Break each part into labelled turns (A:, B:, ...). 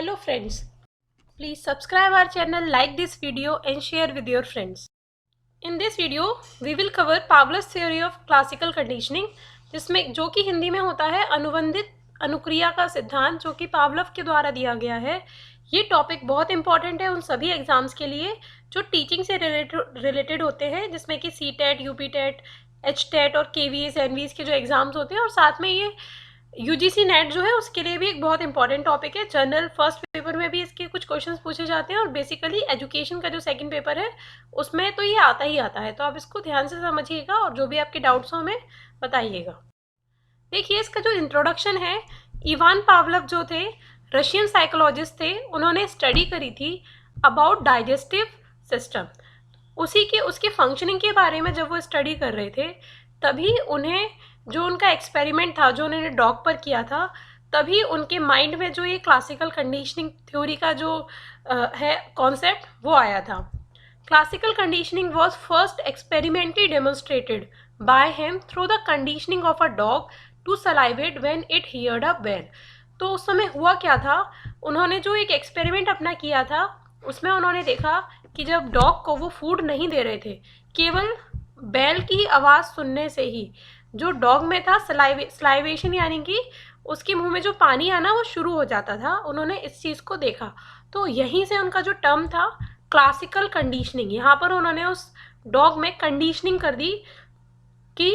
A: Hello friends, please subscribe our channel, like this video and share with your friends. In this video, we will cover Pavlov's theory of classical conditioning, जिसमें जो कि हिंदी में होता है अनुबंधित अनुक्रिया का सिद्धांत, जो कि पावलव के द्वारा दिया गया है। ये टॉपिक बहुत इंपॉर्टेंट है उन सभी एग्जाम्स के लिए जो टीचिंग से रिलेटेड होते हैं, जिसमें कि C TET, UP TET, H TET और केवीएस एनवीएस के जो एग्जाम्स होते हैं, और साथ में ये यूजीसी नेट जो है उसके लिए भी एक बहुत इंपॉर्टेंट टॉपिक है। जनरल फर्स्ट पेपर में भी इसके कुछ क्वेश्चंस पूछे जाते हैं और बेसिकली एजुकेशन का जो सेकंड पेपर है उसमें तो ये आता ही आता है। तो आप इसको ध्यान से समझिएगा और जो भी आपके डाउट्स हो हमें बताइएगा। देखिए, इसका जो इंट्रोडक्शन है, इवान पावलव जो थे रशियन साइकोलॉजिस्ट थे, उन्होंने स्टडी करी थी अबाउट डाइजेस्टिव सिस्टम। उसके फंक्शनिंग के बारे में जब वो स्टडी कर रहे थे, तभी उन्हें जो उनका एक्सपेरिमेंट था जो उन्होंने डॉग पर किया था, तभी उनके माइंड में जो ये क्लासिकल कंडीशनिंग थ्योरी का जो है कॉन्सेप्ट वो आया था। Classical conditioning was first experimentally demonstrated by him through the conditioning of a dog to salivate when it heard a bell. तो उस समय हुआ क्या था, उन्होंने जो एक एक्सपेरिमेंट अपना किया था उसमें उन्होंने देखा कि जब डॉग को वो फूड नहीं दे रहे थे, केवल बेल की आवाज़ सुनने से ही जो डॉग में था स्लाइवेशन, यानी कि उसके मुंह में जो पानी आना वो शुरू हो जाता था। उन्होंने इस चीज़ को देखा, तो यहीं से उनका जो टर्म था क्लासिकल कंडीशनिंग, यहाँ पर उन्होंने उस डॉग में कंडीशनिंग कर दी कि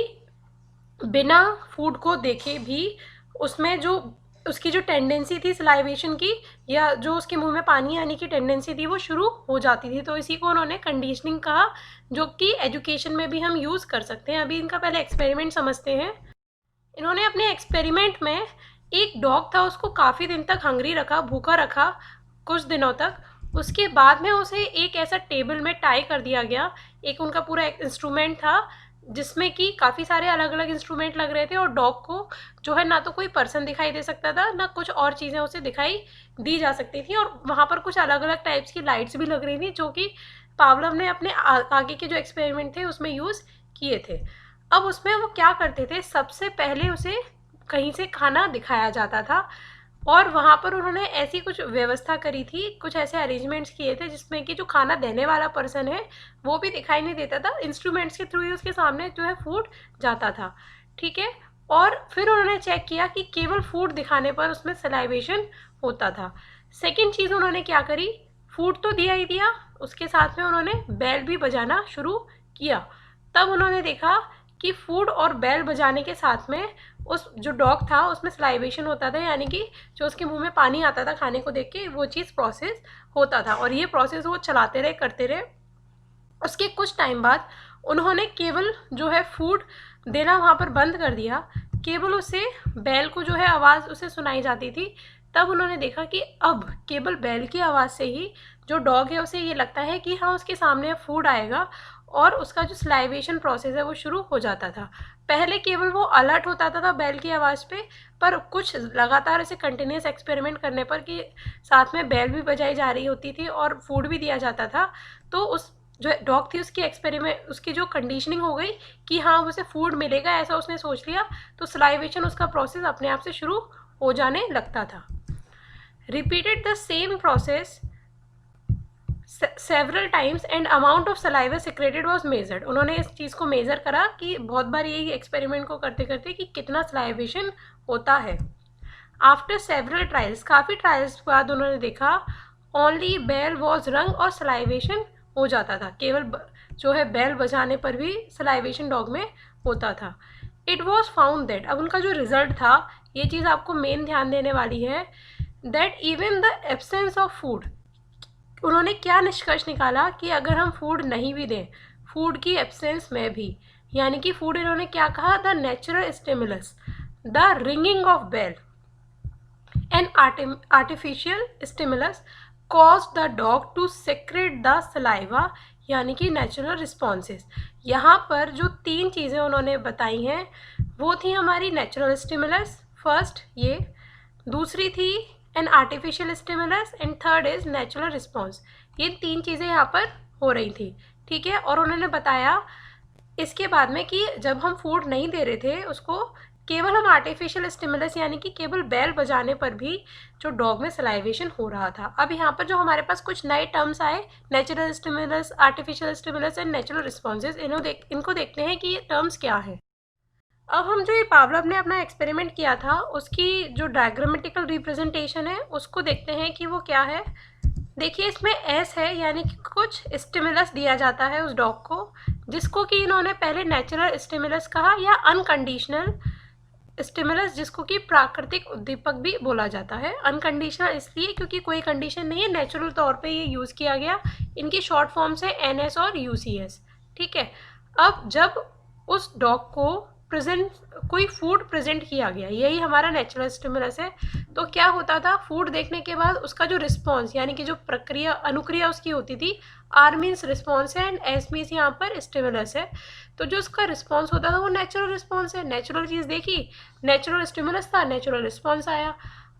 A: बिना फूड को देखे भी उसमें जो उसकी जो टेंडेंसी थी सलाइवेशन की, या जो उसके मुंह में पानी आने की टेंडेंसी थी, वो शुरू हो जाती थी। तो इसी को उन्होंने कंडीशनिंग कहा, जो कि एजुकेशन में भी हम यूज़ कर सकते हैं। अभी इनका पहले एक्सपेरिमेंट समझते हैं। इन्होंने अपने एक्सपेरिमेंट में एक डॉग था, उसको काफ़ी दिन तक हंग्री रखा, भूखा रखा कुछ दिनों तक। उसके बाद में उसे एक ऐसा टेबल में टाई कर दिया गया। एक उनका पूरा एक इंस्ट्रूमेंट था जिसमें कि काफ़ी सारे अलग अलग इंस्ट्रूमेंट लग रहे थे, और डॉग को जो है ना तो कोई पर्सन दिखाई दे सकता था, ना कुछ और चीज़ें उसे दिखाई दी जा सकती थी, और वहाँ पर कुछ अलग अलग टाइप्स की लाइट्स भी लग रही थी, जो कि पावलव ने अपने आगे के जो एक्सपेरिमेंट थे उसमें यूज़ किए थे। अब उसमें वो क्या करते थे, सबसे पहले उसे कहीं से खाना दिखाया जाता था, और वहाँ पर उन्होंने ऐसी कुछ व्यवस्था करी थी, कुछ ऐसे अरेंजमेंट्स किए थे जिसमें कि जो खाना देने वाला पर्सन है वो भी दिखाई नहीं देता था, इंस्ट्रूमेंट्स के थ्रू ही उसके सामने जो है फूड जाता था। ठीक है, और फिर उन्होंने चेक किया कि केवल फूड दिखाने पर उसमें सलाइवेशन होता था। सेकेंड चीज़ उन्होंने क्या करी, फूड तो दिया ही दिया, उसके साथ में उन्होंने बेल भी बजाना शुरू किया। तब उन्होंने देखा कि फूड और बेल बजाने के साथ में उस जो डॉग था उसमें सलाइवेशन होता था, यानी कि जो उसके मुंह में पानी आता था खाने को देख के, वो चीज़ प्रोसेस होता था। और ये प्रोसेस वो चलाते रहे, करते रहे। उसके कुछ टाइम बाद उन्होंने केवल जो है फूड देना वहाँ पर बंद कर दिया, केवल उसे बेल को जो है आवाज़ उसे सुनाई जाती थी। तब उन्होंने देखा कि अब केवल बेल की आवाज़ से ही जो डॉग है उसे ये लगता है कि हाँ उसके सामने फूड आएगा, और उसका जो स्लाइवेशन प्रोसेस है वो शुरू हो जाता था। पहले केवल वो अलर्ट होता था बेल की आवाज़ पे, पर कुछ लगातार ऐसे कंटिन्यूस एक्सपेरिमेंट करने पर कि साथ में बेल भी बजाई जा रही होती थी और फूड भी दिया जाता था, तो उस जो डॉग थी उसकी एक्सपेरिमेंट, उसकी जो कंडीशनिंग हो गई कि हाँ उसे फूड मिलेगा, ऐसा उसने सोच लिया, तो सलाइवेशन उसका प्रोसेस अपने आप से शुरू हो जाने लगता था। Repeated the same process several times and amount of saliva secreted was measured. उन्होंने इस चीज़ को मेज़र करा कि बहुत बार यही एक्सपेरिमेंट को करते करते कि कितना सलाइवेशन होता है। आफ्टर सेवरल ट्रायल्स, काफ़ी ट्रायल्स के बाद उन्होंने देखा ओनली बेल वॉज रंग और सलाइवेशन हो जाता था, केवल जो है बेल बजाने पर भी सलाइवेशन डॉग में होता था। इट वॉज फाउंड दैट, अब उनका जो रिजल्ट था, ये चीज़ आपको मेन ध्यान देने वाली है, that even the absence of food, उन्होंने क्या निष्कर्ष निकाला कि अगर हम फूड नहीं भी दें, फूड की एब्सेंस में भी, यानी कि फूड, इन्होंने क्या कहा, the natural stimulus, the ringing of bell and artificial stimulus cause the dog to secrete the saliva, यानी कि नेचुरल रिस्पॉन्सेस। यहाँ पर जो तीन चीज़ें उन्होंने बताई हैं वो थी हमारी नेचुरल स्टिमुलस, फर्स्ट ये, दूसरी थी an artificial stimulus, and third is natural response. ये तीन चीज़ें यहाँ पर हो रही थी। ठीक है, और उन्होंने बताया इसके बाद में कि जब हम फूड नहीं दे रहे थे उसको, केवल हम आर्टिफिशियल स्टिमुलस यानी कि केवल बेल बजाने पर भी जो डॉग में सलाइवेशन हो रहा था। अब यहाँ पर जो हमारे पास कुछ नए टर्म्स आए, natural stimulus, artificial stimulus and natural responses, इनको देखते हैं कि ये टर्म्स क्या है। अब हम जो ये पावलव ने अपना एक्सपेरिमेंट किया था उसकी जो डायग्रामेटिकल रिप्रेजेंटेशन है उसको देखते हैं कि वो क्या है। देखिए इसमें एस है, यानी कि कुछ स्टिमुलस दिया जाता है उस डॉग को, जिसको कि इन्होंने पहले नेचुरल स्टिमुलस कहा या अनकंडीशनल स्टिमुलस, जिसको कि प्राकृतिक उद्दीपक भी बोला जाता है। अनकंडीशनल इसलिए क्योंकि कोई कंडीशन नहीं है, नेचुरल तौर पे ये यूज़ किया गया। इनकी शॉर्ट फॉर्म्स है एनएस और यूसीएस। ठीक है। अब जब उस डॉग को कोई फूड प्रेजेंट किया गया, यही हमारा नेचुरल स्टिमुलस है, तो क्या होता था, फूड देखने के बाद उसका जो रिस्पॉन्स यानी कि जो प्रक्रिया अनुक्रिया उसकी होती थी, आर मीन्स रिस्पॉन्स है एंड एस मीन्स यहाँ पर स्टिमुलस है, तो जो उसका रिस्पॉन्स होता था वो नेचुरल रिस्पॉन्स है। नेचुरल चीज़ देखी, नेचुरल स्टिमुलस था, नेचुरल रिस्पॉन्स आया।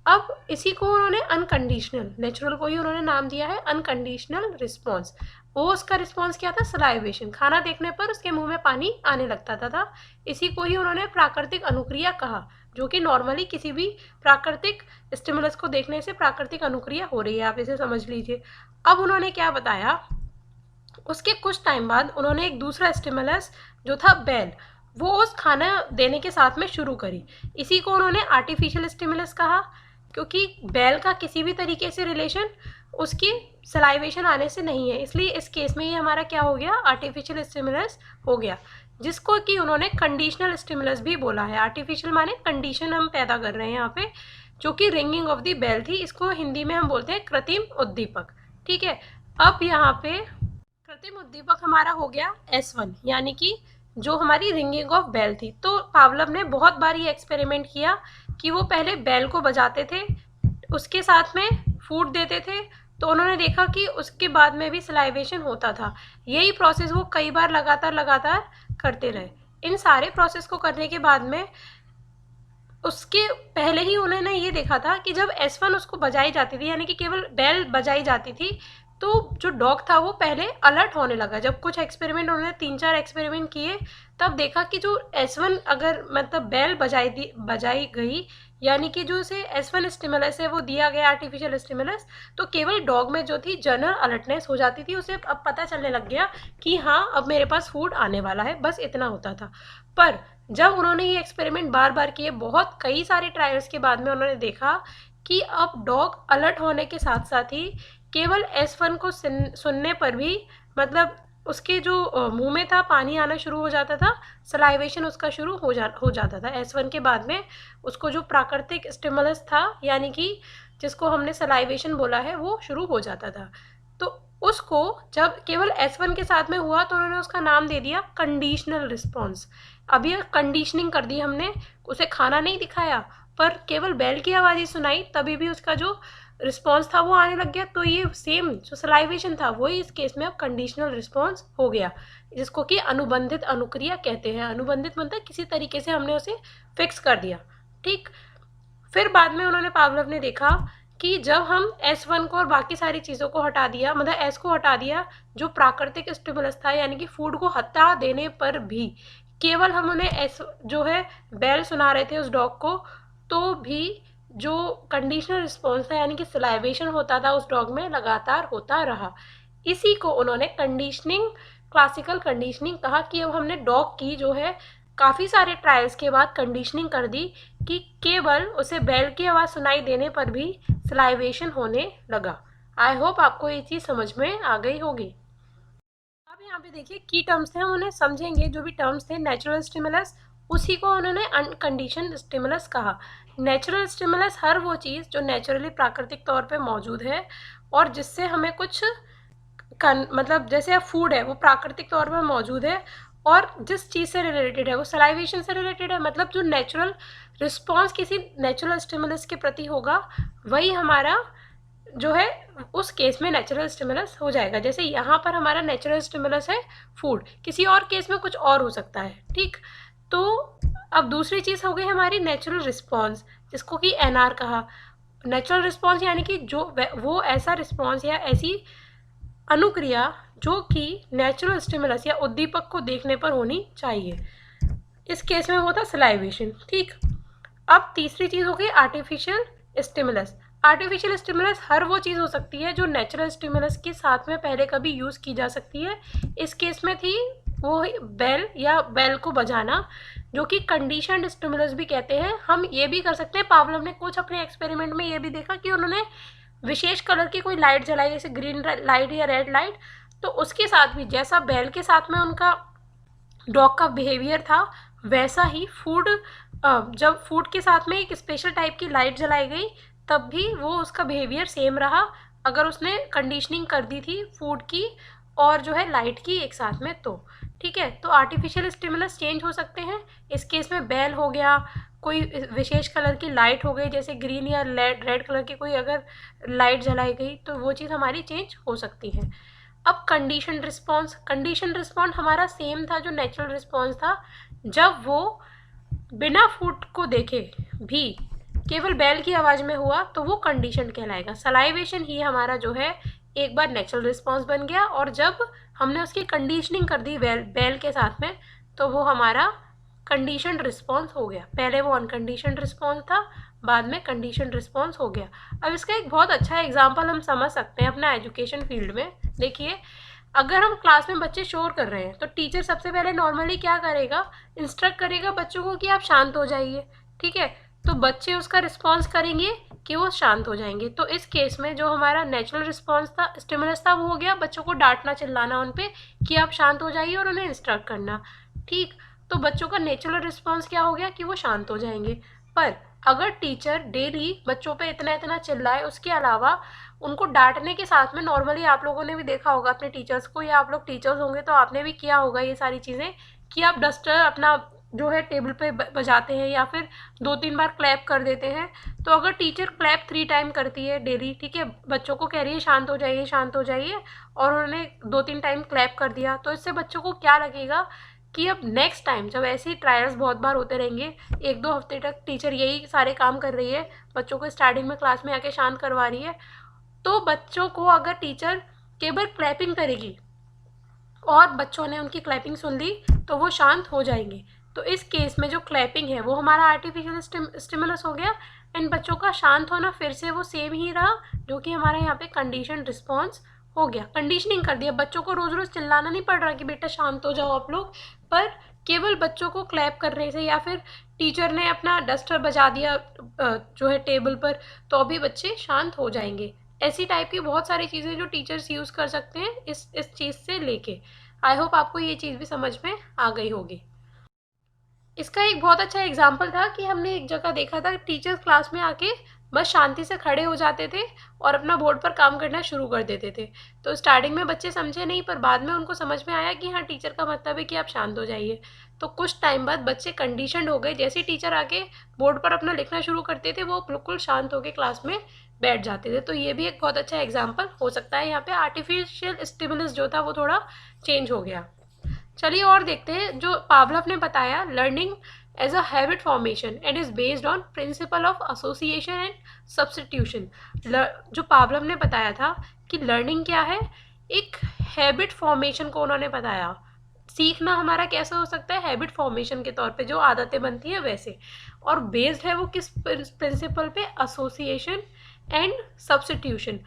A: अब इसी को उन्होंने अनकंडीशनल, नेचुरल को ही उन्होंने नाम दिया है अनकंडीशनल रिस्पॉन्स। वो उसका रिस्पॉन्स क्या था, सलाइवेशन, खाना देखने पर उसके मुंह में पानी आने लगता था। इसी को ही उन्होंने प्राकृतिक अनुक्रिया कहा, जो कि नॉर्मली किसी भी प्राकृतिक स्टिमुलस को देखने से प्राकृतिक अनुक्रिया हो रही है, आप इसे समझ लीजिए। अब उन्होंने क्या बताया, उसके कुछ टाइम बाद उन्होंने एक दूसरा स्टिमुलस जो था बेल, वो उस खाना देने के साथ में शुरू करी। इसी को उन्होंने आर्टिफिशियल स्टिमुलस कहा, क्योंकि बेल का किसी भी तरीके से रिलेशन उसकी सलाइवेशन आने से नहीं है, इसलिए इस केस में ये हमारा क्या हो गया, आर्टिफिशियल स्टिमुलस हो गया, जिसको कि उन्होंने कंडीशनल स्टिमुलस भी बोला है। आर्टिफिशियल माने कंडीशन हम पैदा कर रहे हैं यहाँ पे, जो कि रिंगिंग ऑफ द बेल थी, इसको हिंदी में हम बोलते हैं कृत्रिम उद्दीपक। ठीक है। अब यहाँ पे कृत्रिम उद्दीपक हमारा हो गया S1, यानी कि जो हमारी रिंगिंग ऑफ बेल थी। तो पावलव ने बहुत बार ये एक्सपेरिमेंट किया कि वो पहले बेल को बजाते थे, उसके साथ में फूड देते थे, तो उन्होंने देखा कि उसके बाद में भी सलाइवेशन होता था। यही प्रोसेस वो कई बार लगातार करते रहे। इन सारे प्रोसेस को करने के बाद में उसके पहले ही उन्होंने ये देखा था कि जब S1 उसको बजाई जाती थी, यानी कि केवल बेल बजाई जाती थी, तो जो डॉग था वो पहले अलर्ट होने लगा। जब कुछ एक्सपेरिमेंट उन्होंने 3-4 एक्सपेरिमेंट किए, तब देखा कि जो S1 अगर मतलब बेल बजाई गई, यानी कि जो उसे S1 स्टिमुलस है वो दिया गया आर्टिफिशियल स्टिमुलस, तो केवल डॉग में जो थी जनरल अलर्टनेस हो जाती थी, उसे अब पता चलने लग गया कि हाँ अब मेरे पास फूड आने वाला है, बस इतना होता था। पर जब उन्होंने ये एक्सपेरिमेंट बार बार किए, बहुत कई सारे ट्रायल्स के बाद में उन्होंने देखा कि अब डॉग अलर्ट होने के साथ साथ ही केवल S1 को सुनने पर भी, मतलब उसके जो मुंह में था पानी आना शुरू हो जाता था, सलाइवेशन उसका शुरू हो जाता था। S1 के बाद में उसको जो प्राकृतिक स्टिमुलस था, यानी कि जिसको हमने सलाइवेशन बोला है, वो शुरू हो जाता था। तो उसको जब केवल S1 के साथ में हुआ तो उन्होंने उसका नाम दे दिया कंडीशनल रिस्पॉन्स। अभी कंडीशनिंग कर दी हमने, उसे खाना नहीं दिखाया पर केवल बेल की आवाज़ ही सुनाई, तभी भी उसका जो रिस्पॉन्स था वो आने लग गया। तो ये सेम जो सलाइवेशन था वही इस केस में अब कंडीशनल रिस्पॉन्स हो गया, जिसको कि अनुबंधित अनुक्रिया कहते हैं। अनुबंधित मतलब किसी तरीके से हमने उसे फिक्स कर दिया। ठीक। फिर बाद में उन्होंने पावलव ने देखा कि जब हम S1 को और बाकी सारी चीज़ों को हटा दिया, मतलब S को हटा दिया, जो प्राकृतिक स्टिमुलस था यानी कि फूड को हटा देने पर भी केवल हम उन्हें S जो है बेल सुना रहे थे उस डॉग को, तो भी जो कंडीशनल रिस्पॉन्स था यानी कि सलाइवेशन होता था उस डॉग में लगातार होता रहा। इसी को उन्होंने कंडीशनिंग, क्लासिकल कंडीशनिंग कहा कि अब हमने डॉग की जो है काफ़ी सारे ट्रायल्स के बाद कंडीशनिंग कर दी कि केवल उसे बेल की आवाज़ सुनाई देने पर भी सलाइवेशन होने लगा। आई होप आपको ये चीज़ समझ में आ गई होगी। अब यहाँ पे देखिए की टर्म्स थे, हम उन्हें समझेंगे। जो भी टर्म्स थे, नेचुरल स्टिमुलस, उसी को उन्होंने अनकंडीशनड स्टिमुलस कहा। नेचुरल स्टिमुलस हर वो चीज़ जो नेचुरली प्राकृतिक तौर पे मौजूद है और जिससे हमें कुछ मतलब जैसे फूड है वो प्राकृतिक तौर पर मौजूद है और जिस चीज़ से रिलेटेड है वो सलाइवेशन से रिलेटेड है, मतलब जो नेचुरल रिस्पॉन्स किसी नेचुरल स्टिमुलस के प्रति होगा वही हमारा जो है उस केस में नेचुरल स्टिमुलस हो जाएगा। जैसे यहाँ पर हमारा नेचुरल स्टिमुलस है फूड, किसी और केस में कुछ और हो सकता है। ठीक। तो अब दूसरी चीज़ हो गई हमारी नेचुरल रिस्पॉन्स, जिसको कि NR कहा। नेचुरल रिस्पॉन्स यानी कि जो वो ऐसा रिस्पॉन्स या ऐसी अनुक्रिया जो कि नेचुरल स्टिमुलस या उद्दीपक को देखने पर होनी चाहिए। इस केस में वो था सलाइवेशन। ठीक, अब तीसरी चीज़ हो गई आर्टिफिशियल स्टिमुलस। आर्टिफिशियल स्टिमुलस हर वो चीज़ हो सकती है जो नेचुरल स्टिमुलस के साथ में पहले कभी यूज़ की जा सकती है। इस केस में थी वो बेल या बेल को बजाना, जो कि कंडीशनड स्टिमुलस भी कहते हैं। हम ये भी कर सकते हैं, पावलोव ने कुछ अपने एक्सपेरिमेंट में ये भी देखा कि उन्होंने विशेष कलर की कोई लाइट जलाई, जैसे ग्रीन लाइट या रेड लाइट, तो उसके साथ भी जैसा बेल के साथ में उनका डॉग का बिहेवियर था वैसा ही जब फूड के साथ में एक स्पेशल टाइप की लाइट जलाई गई तब भी वो उसका बिहेवियर सेम रहा, अगर उसने कंडीशनिंग कर दी थी फूड की और जो है लाइट की एक साथ में। तो ठीक है, तो आर्टिफिशियल स्टिमुलस चेंज हो सकते हैं। इस केस में बेल हो गया, कोई विशेष कलर की लाइट हो गई, जैसे ग्रीन या रेड कलर की कोई अगर लाइट जलाई गई तो वो चीज़ हमारी चेंज हो सकती है। अब कंडीशन रिस्पॉन्स हमारा सेम था जो नेचुरल रिस्पॉन्स था। जब वो बिना फूड को देखे भी केवल बेल की आवाज़ में हुआ तो वो कंडीशन कहलाएगा। सलाइवेशन ही हमारा जो है एक बार नेचुरल रिस्पॉन्स बन गया, और जब हमने उसकी कंडीशनिंग कर दी बेल के साथ में तो वो हमारा कंडीशन रिस्पॉन्स हो गया। पहले वो अनकंडीशन रिस्पॉन्स था, बाद में कंडीशन रिस्पॉन्स हो गया। अब इसका एक बहुत अच्छा एग्जाम्पल हम समझ सकते हैं अपना एजुकेशन फील्ड में। देखिए, अगर हम क्लास में बच्चे शोर कर रहे हैं तो टीचर सबसे पहले नॉर्मली क्या करेगा, इंस्ट्रक्ट करेगा बच्चों को कि आप शांत हो जाइए। ठीक है, तो बच्चे उसका रिस्पॉन्स करेंगे कि वो शांत हो जाएंगे। तो इस केस में जो हमारा नेचुरल रिस्पॉन्स था, स्टिमुलस था, वो हो गया बच्चों को डांटना, चिल्लाना उन पे कि आप शांत हो जाइए और उन्हें इंस्ट्रक्ट करना। ठीक, तो बच्चों का नेचुरल रिस्पॉन्स क्या हो गया कि वो शांत हो जाएंगे। पर अगर टीचर डेली बच्चों पे इतना इतना चिल्लाए, उसके अलावा उनको डांटने के साथ में, नॉर्मली आप लोगों ने भी देखा होगा अपने टीचर्स को, या आप लोग टीचर्स होंगे तो आपने भी किया होगा ये सारी चीज़ें, कि आप डस्टर अपना जो है टेबल पे बजाते हैं या फिर 2-3 बार क्लैप कर देते हैं। तो अगर टीचर क्लैप 3 टाइम करती है डेली, ठीक है, बच्चों को कह रही है शांत हो जाइए शांत हो जाइए, और उन्होंने 2-3 टाइम क्लैप कर दिया, तो इससे बच्चों को क्या लगेगा कि अब नेक्स्ट टाइम जब ऐसे ही ट्रायल्स बहुत बार होते रहेंगे, 1-2 हफ्ते तक टीचर यही सारे काम कर रही है, बच्चों को स्टार्टिंग में क्लास में आके शांत करवा रही है, तो बच्चों को अगर टीचर केवल क्लैपिंग करेगी और बच्चों ने उनकी क्लैपिंग सुन ली तो वो शांत हो जाएंगे। तो इस केस में जो क्लैपिंग है वो हमारा आर्टिफिशियल स्टिमुलस हो गया, एंड बच्चों का शांत होना फिर से वो सेम ही रहा, जो कि हमारा यहाँ पे कंडीशन रिस्पॉन्स हो गया। कंडीशनिंग कर दिया, बच्चों को रोज रोज चिल्लाना नहीं पड़ रहा कि बेटा शांत हो जाओ आप लोग, पर केवल बच्चों को क्लैप करने से या फिर टीचर ने अपना डस्टर बजा दिया जो है टेबल पर, तो अभी बच्चे शांत हो जाएंगे। ऐसी टाइप की बहुत सारी चीज़ें जो टीचर्स यूज़ कर सकते हैं इस चीज़ से लेके। आई होप आपको ये चीज़ भी समझ में आ गई होगी। इसका एक बहुत अच्छा एग्जाम्पल था कि हमने एक जगह देखा था, टीचर्स क्लास में आके बस शांति से खड़े हो जाते थे और अपना बोर्ड पर काम करना शुरू कर देते थे। तो स्टार्टिंग में बच्चे समझे नहीं, पर बाद में उनको समझ में आया कि हाँ, टीचर का मतलब है कि आप शांत हो जाइए। तो कुछ टाइम बाद बच्चे कंडीशनड हो गए, जैसे टीचर आके बोर्ड पर अपना लिखना शुरू करते थे वो बिल्कुल शांत होकर क्लास में बैठ जाते थे। तो ये भी एक बहुत अच्छा एग्जाम्पल हो सकता है। यहाँ पे आर्टिफिशियल स्टिमुलस जो था वो थोड़ा चेंज हो गया। चलिए और देखते हैं, जो पावलोव ने बताया, learning as a habit formation and is based on principle of association and substitution. जो पावलोव ने बताया था कि लर्निंग क्या है, एक हैबिट फॉर्मेशन को उन्होंने बताया। सीखना हमारा कैसे हो सकता है, हैबिट फॉर्मेशन के तौर पे, जो आदतें बनती हैं वैसे, और बेस्ड है वो किस प्रिंसिपल पे, एसोसिएशन एंड सब्स्टिट्यूशन।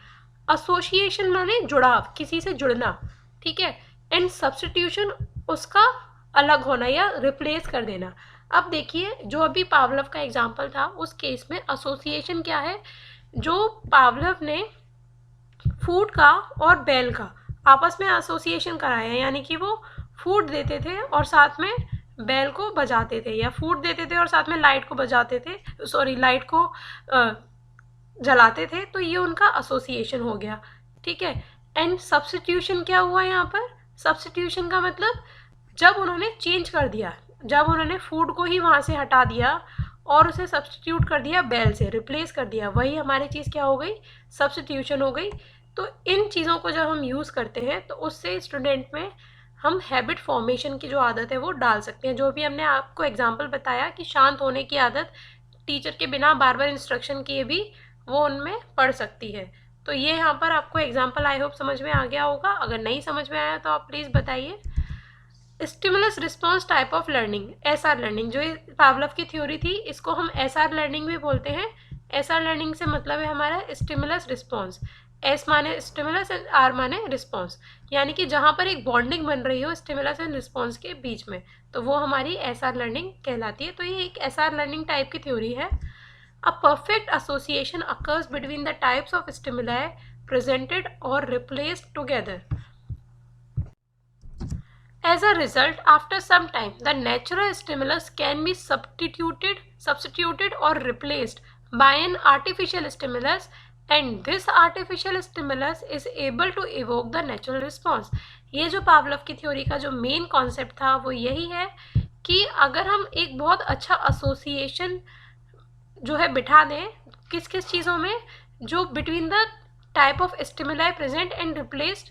A: एसोसिएशन माने जुड़ाव, किसी से जुड़ना, ठीक है, एंड सब्स्टिट्यूशन उसका अलग होना या रिप्लेस कर देना। अब देखिए, जो अभी पावलोव का एग्जाम्पल था उस केस में एसोसिएशन क्या है, जो पावलोव ने फूड का और बेल का आपस में एसोसिएशन कराया, यानी कि वो फूड देते थे और साथ में बेल को बजाते थे, या फूड देते थे और साथ में लाइट को बजाते थे, सॉरी लाइट को जलाते थे, तो ये उनका एसोसिएशन हो गया। ठीक है, एंड सब्स्टिट्यूशन क्या हुआ यहाँ पर, सब्स्टिट्यूशन का मतलब जब उन्होंने चेंज कर दिया, जब उन्होंने फूड को ही वहाँ से हटा दिया और उसे सब्स्टिट्यूट कर दिया बेल से, रिप्लेस कर दिया, वही हमारी चीज़ क्या हो गई, सब्स्टिट्यूशन हो गई। तो इन चीज़ों को जब हम यूज़ करते हैं तो उससे स्टूडेंट में हम हैबिट फॉर्मेशन की जो आदत है वो डाल सकते हैं। जो भी हमने आपको एग्जाम्पल बताया कि शांत होने की आदत टीचर के बिना बार बार इंस्ट्रक्शन किए भी वो उनमें पढ़ सकती है। तो ये यहाँ पर आपको एग्जाम्पल आई होप समझ में आ गया होगा। अगर नहीं समझ में आया तो आप प्लीज़ बताइए। Stimulus response type of learning, SR learning, जो पावलोव की थ्योरी थी इसको हम एसआर लर्निंग भी बोलते हैं। एसआर लर्निंग से मतलब है हमारा स्टिमुलस रिस्पॉन्स, एस माने स्टिमुलस एंड आर माने रिस्पॉन्स, यानी कि जहाँ पर एक बॉन्डिंग बन रही हो स्टिमुलस एंड रिस्पॉन्स के बीच में, तो वो हमारी एसआर लर्निंग कहलाती है। तो ये एक एसआर लर्निंग टाइप की थ्योरी है। A perfect association occurs between the types of stimuli presented or replaced together. As a result, after some time, the natural stimulus can be substituted or replaced by an artificial stimulus, and this artificial stimulus is able to evoke the natural response. ये जो Pavlov की theory का जो main concept था वो यही है कि अगर हम एक बहुत अच्छा एसोसिएशन जो है बिठा दें किस किस चीज़ों में, जो between the type of stimuli present and replaced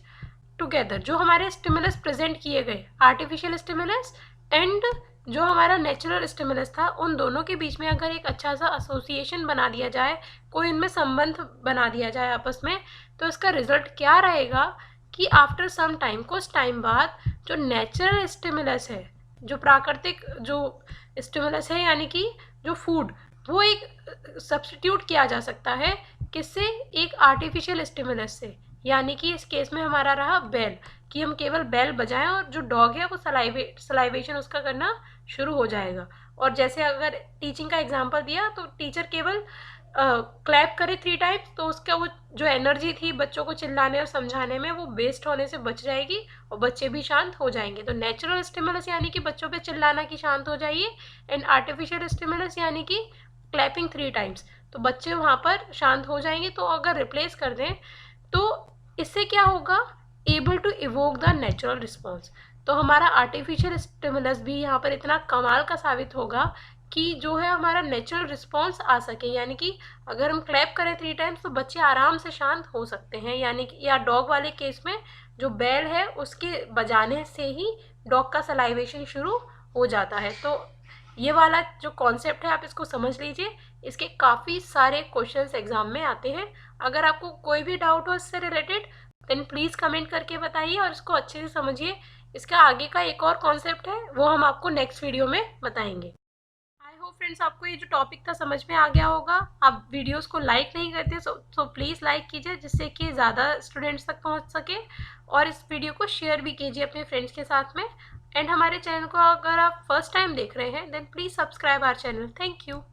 A: together, जो हमारे स्टिमुलस प्रेजेंट किए गए आर्टिफिशियल स्टिमुलस एंड जो हमारा नेचुरल स्टिमुलस था, उन दोनों के बीच में अगर एक अच्छा सा एसोसिएशन बना दिया जाए, कोई इनमें संबंध बना दिया जाए आपस में, तो इसका रिजल्ट क्या रहेगा कि आफ्टर सम टाइम, कुछ टाइम बाद, जो नेचुरल स्टिमुलस है, जो प्राकृतिक जो स्टिमुलस है यानी कि जो फूड, वो एक सब्स्टिट्यूट किया जा सकता है किससे, एक आर्टिफिशियल स्टिमुलस से। यानी कि इस केस में हमारा रहा बेल, कि हम केवल बेल बजाएं और जो डॉग है वो सलाइवेशन उसका करना शुरू हो जाएगा। और जैसे अगर टीचिंग का एग्जांपल दिया तो टीचर केवल क्लैप करे 3 टाइम्स, तो उसका वो जो एनर्जी थी बच्चों को चिल्लाने और समझाने में वो वेस्ट होने से बच जाएगी और बच्चे भी शांत हो जाएंगे। तो नेचुरल स्टिमुलस यानी कि बच्चों पे चिल्लाना कि शांत हो जाइए, एंड आर्टिफिशियल स्टिमुलस यानी कि क्लैपिंग 3 टाइम्स, तो बच्चे वहाँ पर शांत हो जाएंगे। तो अगर रिप्लेस कर दें तो इससे क्या होगा, able to evoke the natural response. तो हमारा आर्टिफिशियल स्टिमुलस भी यहाँ पर इतना कमाल का साबित होगा कि जो है हमारा नेचुरल रिस्पॉन्स आ सके, यानी कि अगर हम क्लैप करें 3 टाइम्स तो बच्चे आराम से शांत हो सकते हैं। यानी कि या डॉग वाले केस में जो बेल है उसके बजाने से ही डॉग का सलाइवेशन शुरू हो जाता है। तो ये वाला जो कॉन्सेप्ट है आप इसको समझ लीजिए, इसके काफ़ी सारे क्वेश्चंस एग्जाम में आते हैं। अगर आपको कोई भी डाउट हो इससे रिलेटेड देन प्लीज़ कमेंट करके बताइए और इसको अच्छे से समझिए। इसका आगे का एक और कॉन्सेप्ट है वो हम आपको नेक्स्ट वीडियो में बताएंगे। आई होप फ्रेंड्स आपको ये जो टॉपिक था समझ में आ गया होगा। आप वीडियोस को लाइक नहीं करते सो प्लीज़ लाइक कीजिए जिससे कि ज़्यादा स्टूडेंट्स तक पहुंच सके, और इस वीडियो को शेयर भी कीजिए अपने फ्रेंड्स के साथ में। एंड हमारे चैनल को अगर आप फर्स्ट टाइम देख रहे हैं then please subscribe our channel. Thank you.